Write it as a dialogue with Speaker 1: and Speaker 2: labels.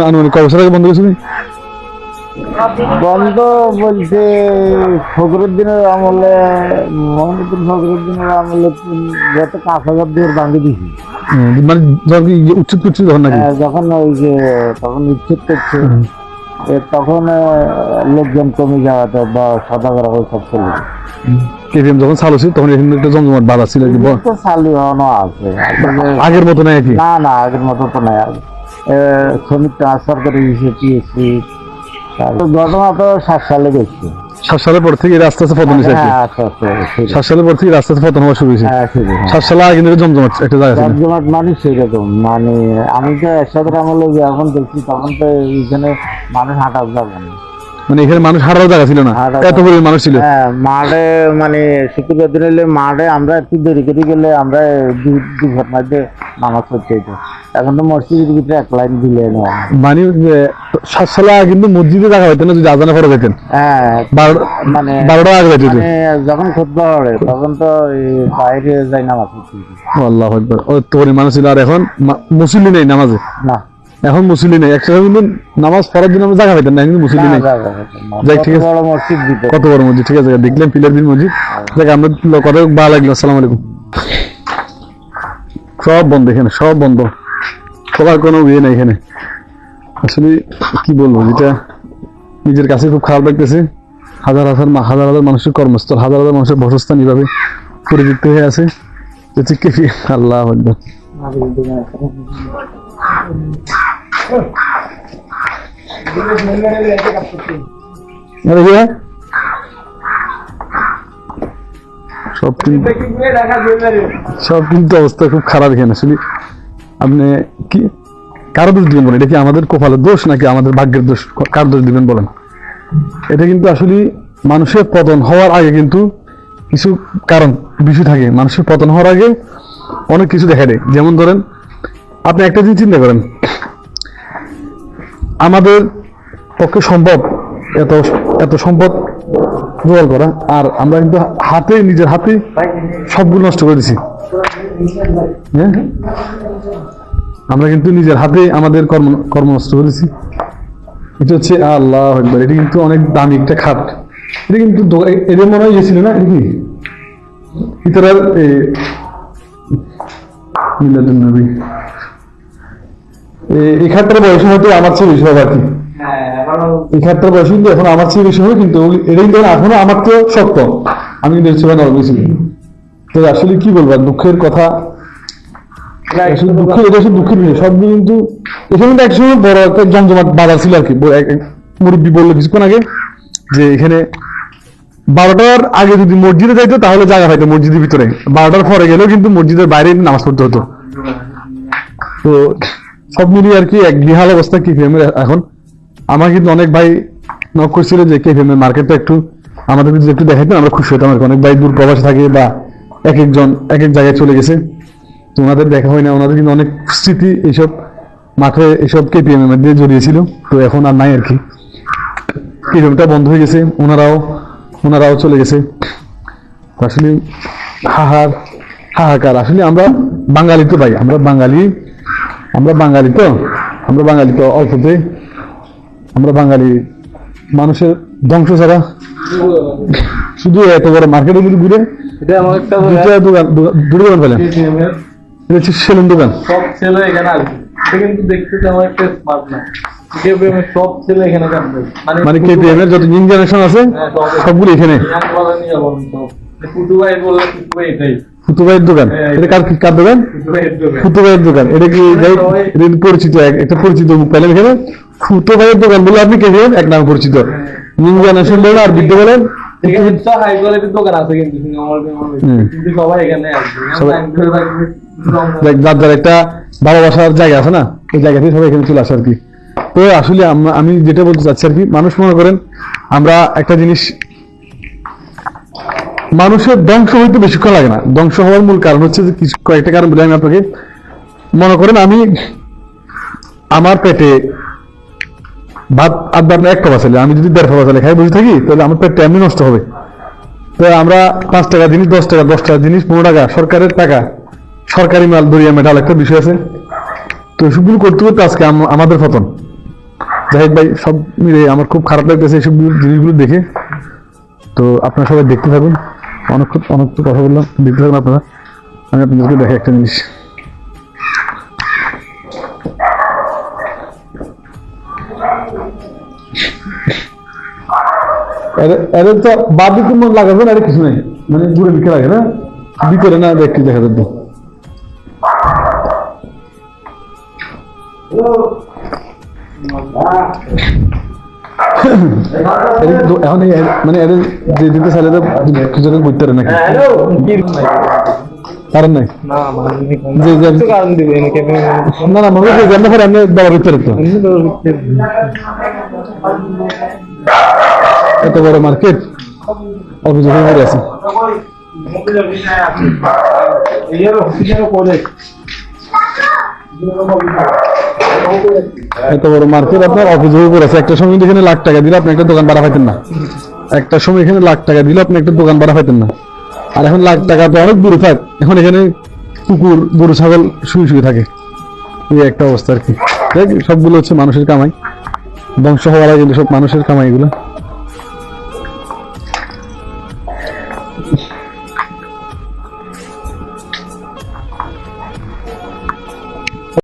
Speaker 1: আনুমানিক কয় বছর আগে বন্ধ করেছিলেন?
Speaker 2: বন্ধ বলতে ফখরুদ্দিনের আমলে, মোহাম্মদুল ফখরুদ্দিনের আমলে যত 5,000 দিয়ে ভাঙে দিছি।
Speaker 1: মানে যখন কি উচ্ছেদ করছিল তখন নাকি?
Speaker 2: যখন ওই যে তখন উচ্ছেদ করছে তখন লোকজন কমে যাওয়াতে বা সদাগর সব চলে যায়।
Speaker 1: কেভিএম যখন চালু ছিল তখন এখানে একটা জমজমাট বাধা ছিল আর কি।
Speaker 2: তো চালু হওয়ানো আছে
Speaker 1: আগের মতো নাই আর কি?
Speaker 2: না আগের মতো তো নাই। শ্রমিক ট্রান্সফার করে দিয়েছে পিএসসি। ঘটনা তো 7 সালে গেছে।
Speaker 1: 7 সালের পর থেকে আস্তে আস্তে পতন হয়েছে আর কি?
Speaker 2: হ্যাঁ আস্তে আস্তে
Speaker 1: 7 সালের পর থেকে আস্তে আস্তে পতন হওয়া শুরু হয়েছে।
Speaker 2: হ্যাঁ
Speaker 1: 7 সালে আগে কিন্তু জমজমাট একটা জায়গা ছিল।
Speaker 2: জমজমাট মানে সেরকম, মানে আমি তো একসাথে আমলে যখন দেখছি তখন তো এইখানে মানুষ হাঁটা যাবে না।
Speaker 1: মানে এখানে মানুষ হাঁটার জায়গা ছিল না, এত পরিমাণ মানুষ ছিল।
Speaker 2: হ্যাঁ মাঠে মানে শুক্রবার দিন এলে মাঠে আমরা একটু দেরি করে গেলে আমরা দুপুর মধ্যে নামাজ পড়তে হইতো। এখন তো মসজিদের ভিতরে 1 লাইন দিলে নেওয়া।
Speaker 1: মানে 7 সালে আগে কিন্তু মসজিদে জায়গা হইতো না, যদি আজানে পড়ে যেতেন।
Speaker 2: হ্যাঁ মানে
Speaker 1: 12টা আগে যেত।
Speaker 2: যখন খুতবা পড়ে তখন তো বাইরে যাই নামাজ পড়তে হইতো।
Speaker 1: আল্লাহু আকবার। অত পরিমাণ মানুষ ছিল। আর এখন মুসল্লি নেই নামাজে।
Speaker 2: না
Speaker 1: এখন মুসল্লি নেই। একসাথে কিন্তু নামাজ পড়ার জন্য আমরা জায়গা পাইতেন না, কিন্তু মুসল্লি নেই। যাই ঠিক আছে,
Speaker 2: বড় মসজিদ দিত।
Speaker 1: কত বড় মসজিদ, ঠিক আছে দেখলেন পিলার বিন মসজিদ। দেখ আমরা কথা ভালো লাগলো। আসসালামু আলাইকুম। সব বন্ধ এখানে, সব বন্ধ, সবার কোনো ইয়ে নেই এখানে। আসলে কি বলবো, যেটা নিজের কাছে খুব খারাপ লাগতেছে। হাজার হাজার মানুষের কর্মস্থল, হাজার হাজার মানুষের বসস্থান এইভাবে পরিযুক্ত হয়ে আছে। আল্লাহ আকবার। সব কিন্তু অবস্থা খুব খারাপ এখানে। আসলে আপনি কি কারো দোষ দিবেন বলেন? এটা কি আমাদের কপালের দোষ নাকি আমাদের ভাগ্যের দোষ? কার দোষ দিবেন বলেন? এটা কিন্তু আসলে মানুষের পতন হওয়ার আগে কিন্তু কিছু কারণ বিষয় থাকে। মানুষের পতন হওয়ার আগে অনেক কিছু দেখা দেয়। যেমন ধরেন, আপনি একটা জিনিস চিন্তা করেন, আমাদের পক্ষে সম্ভব এত এত সম্পদ জোগাড় করা, আর আমরা কিন্তু নিজের হাতে সবগুলো নষ্ট করে দিছি। হ্যাঁ, আমরা কিন্তু নিজের হাতে আমাদের কর্ম নষ্ট করেছি। এটা হচ্ছে আল্লাহু আকবার। এটা কিন্তু অনেক দামি একটা খাট। এটা কিন্তু এদের মনে হয় ছিল না, এটা কি ইতারার মিলাদুন নবী। এই খাটটার বয়স হয়তো আমার চেয়ে বেশি হবে আর কি। এই খাটটার বয়স কিন্তু এখন আমার চেয়ে বেশি হবে, কিন্তু এটা কিন্তু এখনো আমার তো শক্ত। আমি কিন্তু ছিল নরম ছিল। তো আসলে কি বলবো, দুঃখের কথা। এটা শুধু দুঃখের বিষয়। সবগুলো কিন্তু এখানে কিন্তু একসময় বড় একটা জমজমাট বাজার ছিল আর কি। মুরব্বী বললো কিছুক্ষণ আগে যে এখানে 12টার আগে যদি মসজিদে যাইতো তাহলে জায়গা পাইতো মসজিদের ভিতরে, 12টার পরে গেলেও কিন্তু মসজিদের বাইরে নামাজ পড়তে হতো। তো সব মিলিয়ে আর কি এক বিহাল অবস্থা কেভিএমের এখন। আমার কিন্তু অনেক ভাই নক করছিল যে কেভিএমের মার্কেটটা একটু আমাদের যদি একটু দেখাইতেন আমরা খুশি হতাম আর কি। অনেক ভাই দূর প্রবাসে থাকে বা এক একজন এক এক জায়গায় চলে গেছে, তো ওনাদের দেখা হয় না। ওনাদের কিন্তু অনেক স্মৃতি এইসব মাঠে এইসব কেপিএম এর মধ্যে জড়িয়েছিল। তো এখন আর নাই আর কি, কেপিএমটা বন্ধ হয়ে গেছে, ওনারাও চলে গেছে। আসলে হাহাকার। আসলে আমরা বাঙালি তো ভাই, আমরা বাঙালি তো অল্পতে আমরা বাঙালি মানুষের ধ্বংস ছাড়া শুধু এত বড় মার্কেটের মধ্যে ঘুরে দোকান পেলেন। এটা হচ্ছে সেলুন দোকান।
Speaker 3: সব ছেলে এখানে আসবে, এটা কিন্তু দেখতে তেমন একটা স্মার্ট না। কেপিএম এর সব ছেলে এখানে কাটবে,
Speaker 1: মানে কেপিএম এর যত নিউ জেনারেশন আছে সবগুলো এখানে। ফুতুভাইয়ের দোকান। এটা কার দোকান? ফুতুভাইয়ের দোকান। এটা কি পরিচিত একটা পরিচিত মুখ পেলেন এখানে? ফুতুভাইয়ের দোকান বলে আপনি কেপিএম এক নামে পরিচিত। নিউ জেনারেশন বলেন আর বৃদ্ধ বলেন,
Speaker 3: হাই কোয়ালিটির দোকান আছে কিন্তু সবাই এখানে আসবে।
Speaker 1: যার একটা ভালোবাসার জায়গা আছে না, এই জায়গা থেকে সবাই এখানে চলে আসে আর কি। তো আসলে আমি যেটা বলতে চাচ্ছি আর কি, মানুষ মনে করেন আমরা একটা জিনিস, মানুষের ধ্বংস হইতে বেশিক্ষণ লাগে না। ধ্বংস হওয়ার মূল কারণ হচ্ছে যে কিছু কয়েকটা কারণ বলে আমি আপনাকে। মনে করেন আমি আমার পেটে ভাত আধবার এক কাপ আছে, আমি যদি 1.5 কাপ খাই বসে থাকি তাহলে আমার পেটটা এমনি নষ্ট হবে। তো আমরা 5 টাকা জিনিস 10 টাকা জিনিস 15 টাকা সরকারের টাকা, সরকারি মাল দরিয়া মেটাল একটা বিষয় আছে। তো এসবগুলো করতে করতে আজকে আমাদের পতন। যাই হোক ভাই, সব মিলে আমার খুব খারাপ লাগতেছে এইসব জিনিসগুলো দেখে। তো আপনারা সবাই দেখতে থাকুন, অনেক তো কথা বললাম, দেখতে থাকুন আপনারা। আমি আপনাদেরকে দেখে একটা জিনিস, এর তো বাদ দিকে মন লাগাবে না, আর কিছু নাই, মানে দূরে দিকে লাগে না, ভিতরে না একটু দেখা যাবে। এখন মানে এর যে দিতে চাইলে তো কিছু বুঝতে পারে নাকি কারণ নাই না না মনে হচ্ছে জানতে পারে আমি দেওয়ার ভিতরে তো এত বড় মার্কেট অভিযোগ করে আছে। এত বড় মার্কেট আপনার অভিযোগ করে আছে। একটা সময় এখানে লাখ টাকা দিলে আপনি একটা দোকান ভাড়া পাইতেন না। একটা সময় এখানে লাখ টাকা দিলে আপনি একটা দোকান ভাড়া পাইতেন না। আর এখন লাখ টাকা তো অনেক দূরে থাক, এখন এখানে কুকুর গরু ছাগল শুয়ে থাকে। এই একটা অবস্থা আর কি। সবগুলো হচ্ছে মানুষের কামাই, ধ্বংস হওয়ার আগে কিন্তু সব মানুষের কামাই এগুলো।